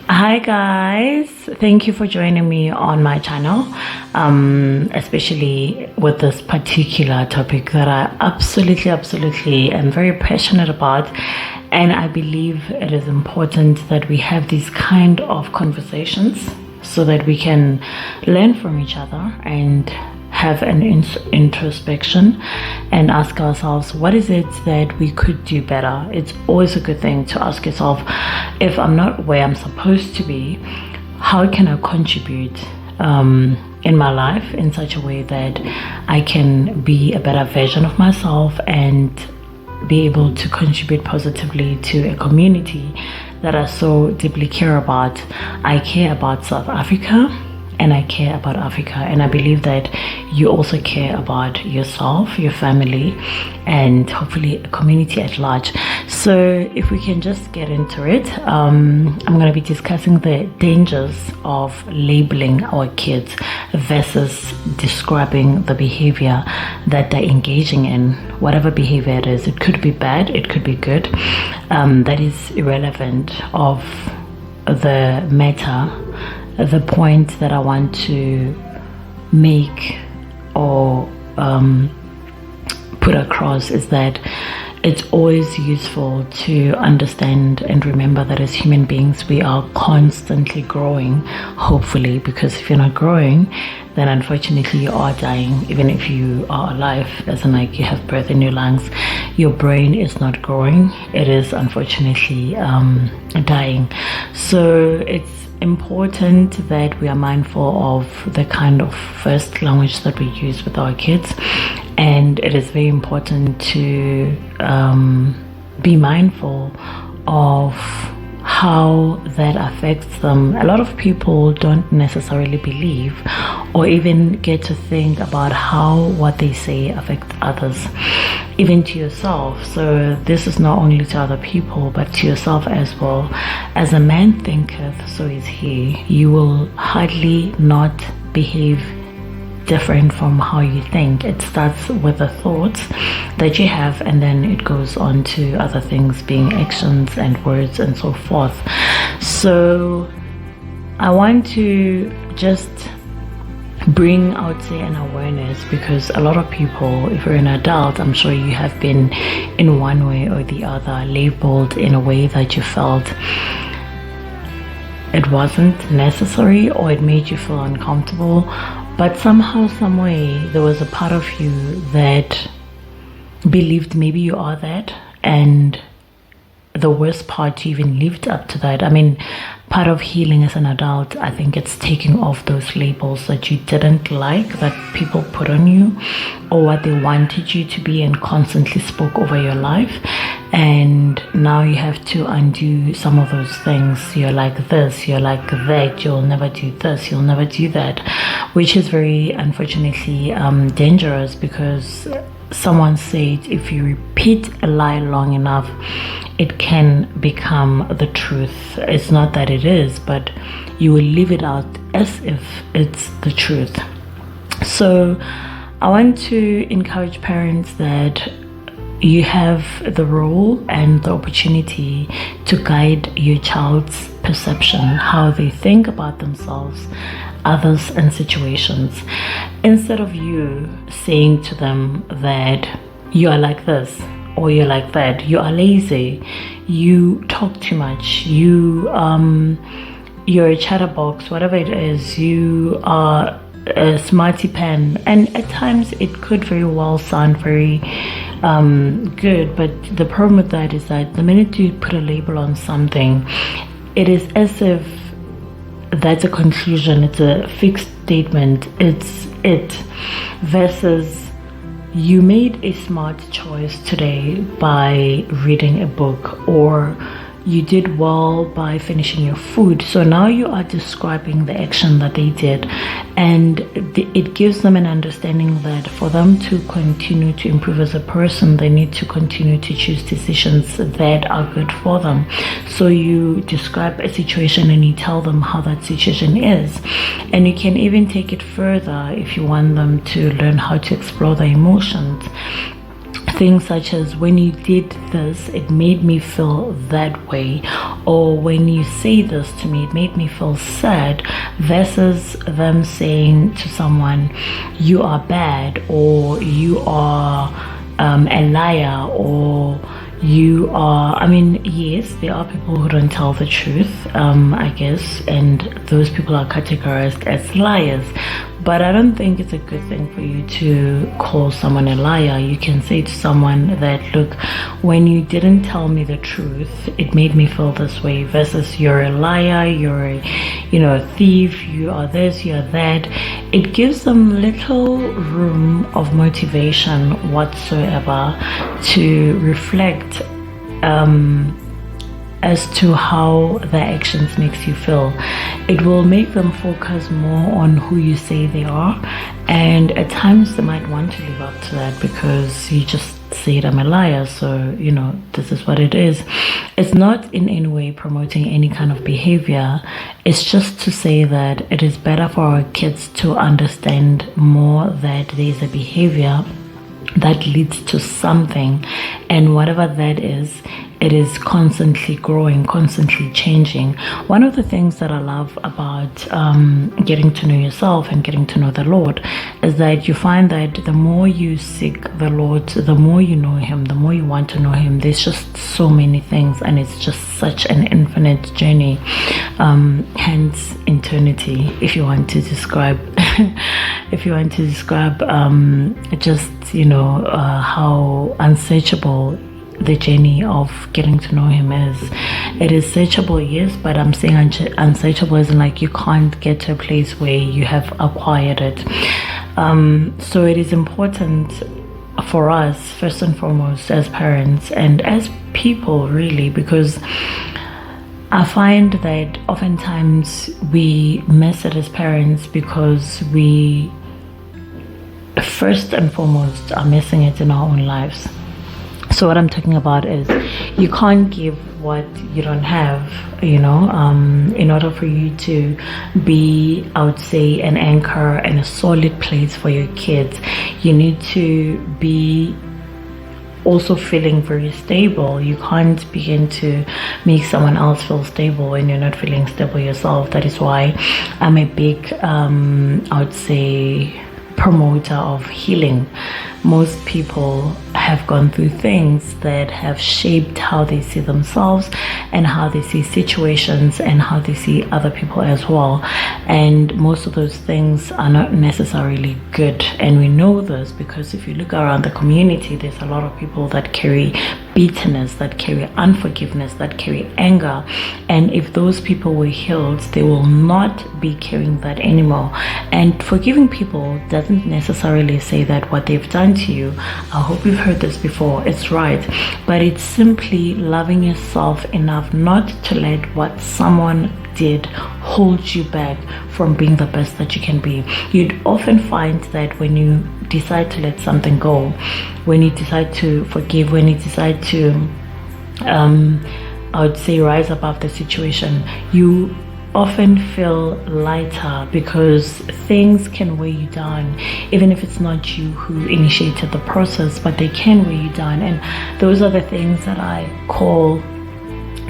Hi guys, thank you for joining me on my channel, especially with this particular topic that I absolutely am very passionate about, and I believe it is important that we have these kind of conversations so that we can learn from each other and have an introspection and ask ourselves, what is it that we could do better? It's always a good thing to ask yourself, if I'm not where I'm supposed to be, how can I contribute in my life in such a way that I can be a better version of myself and be able to contribute positively to a community that I so deeply care about. I care about South Africa, and I care about Africa, and I believe that you also care about yourself, your family, and hopefully a community at large. So if we can just get into it, I'm going to be discussing the dangers of labeling our kids versus describing the behavior that they're engaging in. Whatever behavior it is, it could be bad, it could be good, that is irrelevant of the matter. The point that I want to make or put across is that it's always useful to understand and remember that as human beings we are constantly growing, hopefully, because if you're not growing, then unfortunately you are dying. Even if you are alive, as in like you have breath in your lungs, your brain is not growing, it is unfortunately dying. So it's important that we are mindful of the kind of first language that we use with our kids, and it is very important to be mindful of how that affects them. A lot of people don't necessarily believe or even get to think about how what they say affects others, even to yourself. So this is not only to other people but to yourself as well. As a man thinketh, so is he. You will hardly not behave different from how you think. It starts with the thoughts that you have, and then it goes on to other things being actions and words and so forth. So I want to just bring, I would say, an awareness, because a lot of people, if you're an adult, I'm sure you have been in one way or the other labeled in a way that you felt it wasn't necessary or it made you feel uncomfortable, but somehow, some way, there was a part of you that believed maybe you are that, and the worst part, you even lived up to that. I mean, part of healing as an adult, I think it's taking off those labels that you didn't like, that people put on you, or what they wanted you to be and constantly spoke over your life. And now you have to undo some of those things. You're like this, you're like that, you'll never do this, you'll never do that, which is very, unfortunately, dangerous, because someone said if you repeat a lie long enough, it can become the truth. It's not that it is, but you will live it out as if it's the truth. So I want to encourage parents that you have the role and the opportunity to guide your child's perception, how they think about themselves, others, and situations. Instead of you saying to them that you are like this or you're like that, you are lazy, you talk too much, you're a chatterbox, whatever it is, you are a smarty pen. And at times it could very well sound very good, but the problem with that is that the minute you put a label on something, it is as if that's a conclusion, it's a fixed statement, it's it, versus you made a smart choice today by reading a book, or you did well by finishing your food. So now you are describing the action that they did, and it gives them an understanding that for them to continue to improve as a person, they need to continue to choose decisions that are good for them. So you describe a situation and you tell them how that situation is, and you can even take it further if you want them to learn how to explore their emotions. things such as, when you did this, it made me feel that way, or when you say this to me, it made me feel sad, versus them saying to someone, you are bad, or you are a liar, or you are, I mean, yes, there are people who don't tell the truth, I guess, and those people are categorized as liars. But I don't think it's a good thing for you to call someone a liar. You can say to someone that, look, when you didn't tell me the truth, it made me feel this way, versus you're a liar, you're a thief, you are this, you are that. It gives them little room of motivation whatsoever to reflect as to how their actions makes you feel. It will make them focus more on who you say they are, and at times they might want to live up to that because you just said I'm a liar, so this is what it is. It's not in any way promoting any kind of behavior. It's just to say that it is better for our kids to understand more that there's a behavior that leads to something, and whatever that is, it is constantly growing, constantly changing. One of the things that I love about getting to know yourself and getting to know the Lord is that you find that the more you seek the Lord, the more you know Him, the more you want to know Him. There's just so many things, and it's just such an infinite journey, hence eternity, if you want to describe just how unsearchable the journey of getting to know Him is. It is searchable, yes, but I'm saying unsearchable isn't like you can't get to a place where you have acquired it. So it is important for us, first and foremost, as parents and as people, really, because I find that oftentimes we miss it as parents because we first and foremost are missing it in our own lives. So what I'm talking about is, you can't give what you don't have, in order for you to be, I would say, an anchor and a solid place for your kids. You need to be also feeling very stable. You can't begin to make someone else feel stable when you're not feeling stable yourself. That is why I'm a big, I would say, promoter of healing. Most people have gone through things that have shaped how they see themselves and how they see situations and how they see other people as well. And most of those things are not necessarily good. And we know this because if you look around the community, there's a lot of people that carry bitterness, that carry unforgiveness, that carry anger. And if those people were healed, they will not be carrying that anymore. And forgiving people doesn't necessarily say that what they've done to you, I hope you've heard this before, it's right, but it's simply loving yourself enough not to let what someone did hold you back from being the best that you can be. You'd often find that when you decide to let something go, when you decide to forgive, when you decide to I would say rise above the situation, you often feel lighter because things can weigh you down, even if it's not you who initiated the process, but they can weigh you down. And those are the things that I call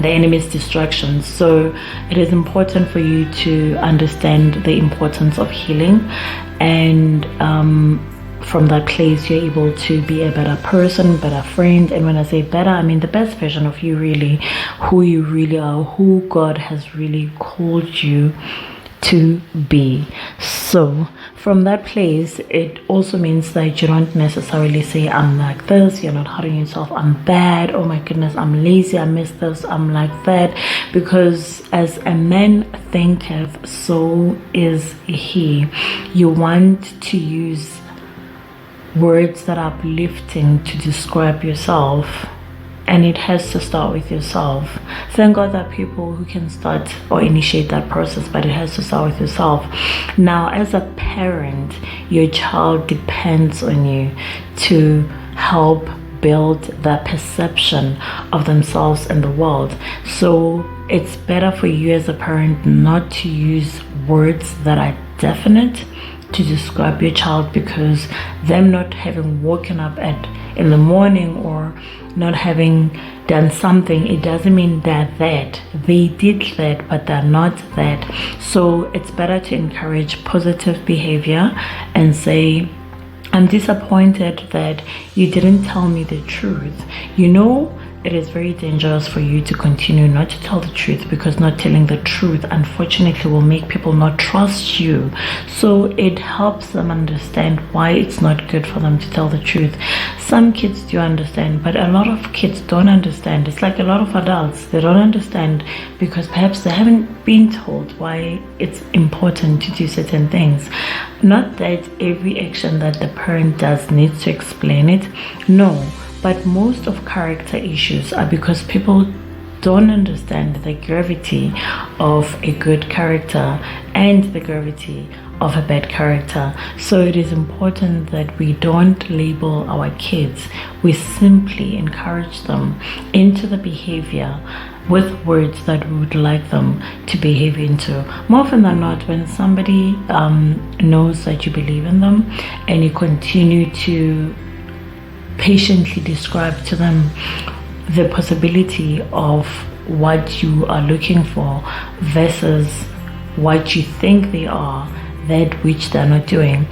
the enemy's distractions. So it is important for you to understand the importance of healing, and from that place you're able to be a better person, better friend. And when I say better, I mean the best version of you, really, who you really are, who God has really called you to be. So from that place, it also means that you don't necessarily say, I'm like this, you're not hurting yourself, I'm bad, oh my goodness, I'm lazy, I miss this, I'm like that. Because as a man thinketh, so is he. You want to use words that are uplifting to describe yourself, and it has to start with yourself. Thank God that people who can start or initiate that process, but it has to start with yourself. Now, as a parent, your child depends on you to help build that perception of themselves in the world. So it's better for you as a parent not to use words that are definite, to describe your child, because them not having woken up in the morning or not having done something, it doesn't mean they're that. They did that, but they're not that. So it's better to encourage positive behavior and say, I'm disappointed that you didn't tell me the truth. You know, it is very dangerous for you to continue not to tell the truth, because not telling the truth, unfortunately, will make people not trust you. So it helps them understand why it's not good for them to tell the truth. Some kids do understand, but a lot of kids don't understand. It's like a lot of adults, they don't understand because perhaps they haven't been told why it's important to do certain things. Not that every action that the parent does needs to explain it, no. But most of character issues are because people don't understand the gravity of a good character and the gravity of a bad character. So it is important that we don't label our kids. We simply encourage them into the behavior with words that we would like them to behave into. More often than not, when somebody knows that you believe in them and you continue to patiently describe to them the possibility of what you are looking for versus what you think they are, that which they're not doing,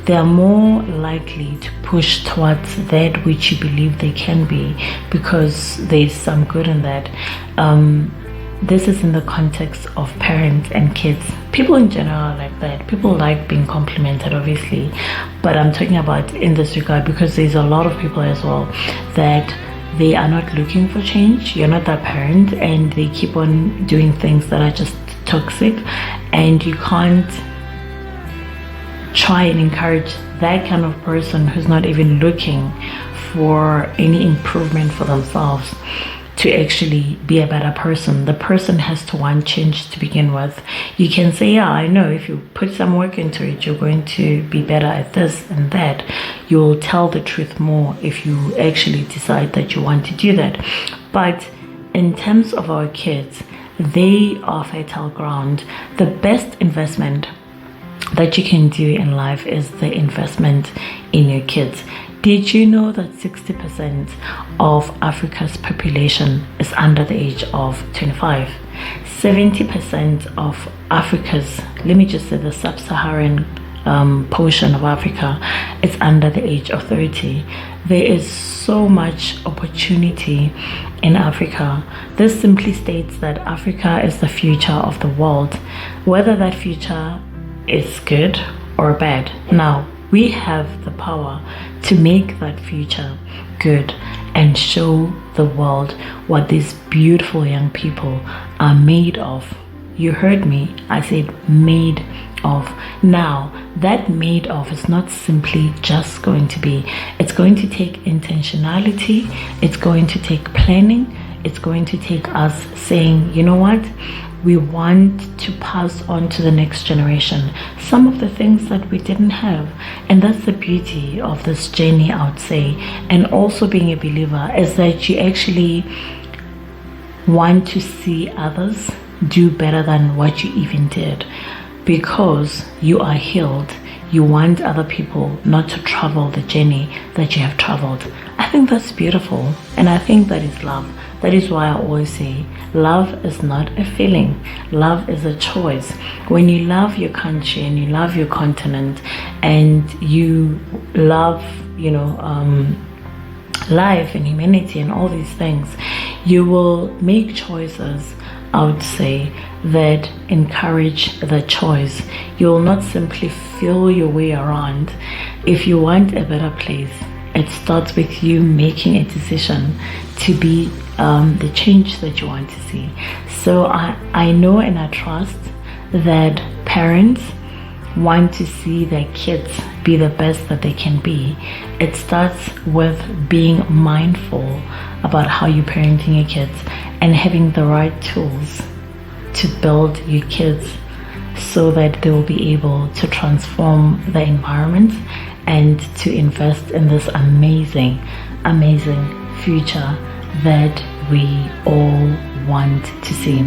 they are more likely to push towards that which you believe they can be, because there's some good in that. This is in the context of parents and kids. People in general are like that. People like being complimented, obviously, but I'm talking about in this regard because there's a lot of people as well that they are not looking for change. You're not that parent, and they keep on doing things that are just toxic, and you can't try and encourage that kind of person who's not even looking for any improvement for themselves to actually be a better person. The person has to want change to begin with. You can say, yeah, I know if you put some work into it, you're going to be better at this and that. You'll tell the truth more if you actually decide that you want to do that. But in terms of our kids, they are fertile ground. The best investment that you can do in life is the investment in your kids. Did you know that 60% of Africa's population is under the age of 25? 70% of Africa's, let me just say the sub-Saharan portion of Africa, is under the age of 30. There is so much opportunity in Africa. This simply states that Africa is the future of the world, whether that future is good or bad. Now, we have the power to make that future good and show the world what these beautiful young people are made of. You heard me, I said made of. Now, that made of is not simply just going to be, it's going to take intentionality, it's going to take planning, it's going to take us saying, you know what? We want to pass on to the next generation some of the things that we didn't have. And that's the beauty of this journey, I would say. And also being a believer is that you actually want to see others do better than what you even did. Because you are healed, you want other people not to travel the journey that you have traveled. I think that's beautiful. And I think that is love. That is why I always say, love is not a feeling. Love is a choice. When you love your country and you love your continent and you love, life and humanity and all these things, you will make choices, I would say, that encourage the choice. You will not simply feel your way around. If you want a better place, it starts with you making a decision to be the change that you want to see. So I know and I trust that parents want to see their kids be the best that they can be. It starts with being mindful about how you're parenting your kids and having the right tools to build your kids so that they will be able to transform the environment and to invest in this amazing future that we all want to see.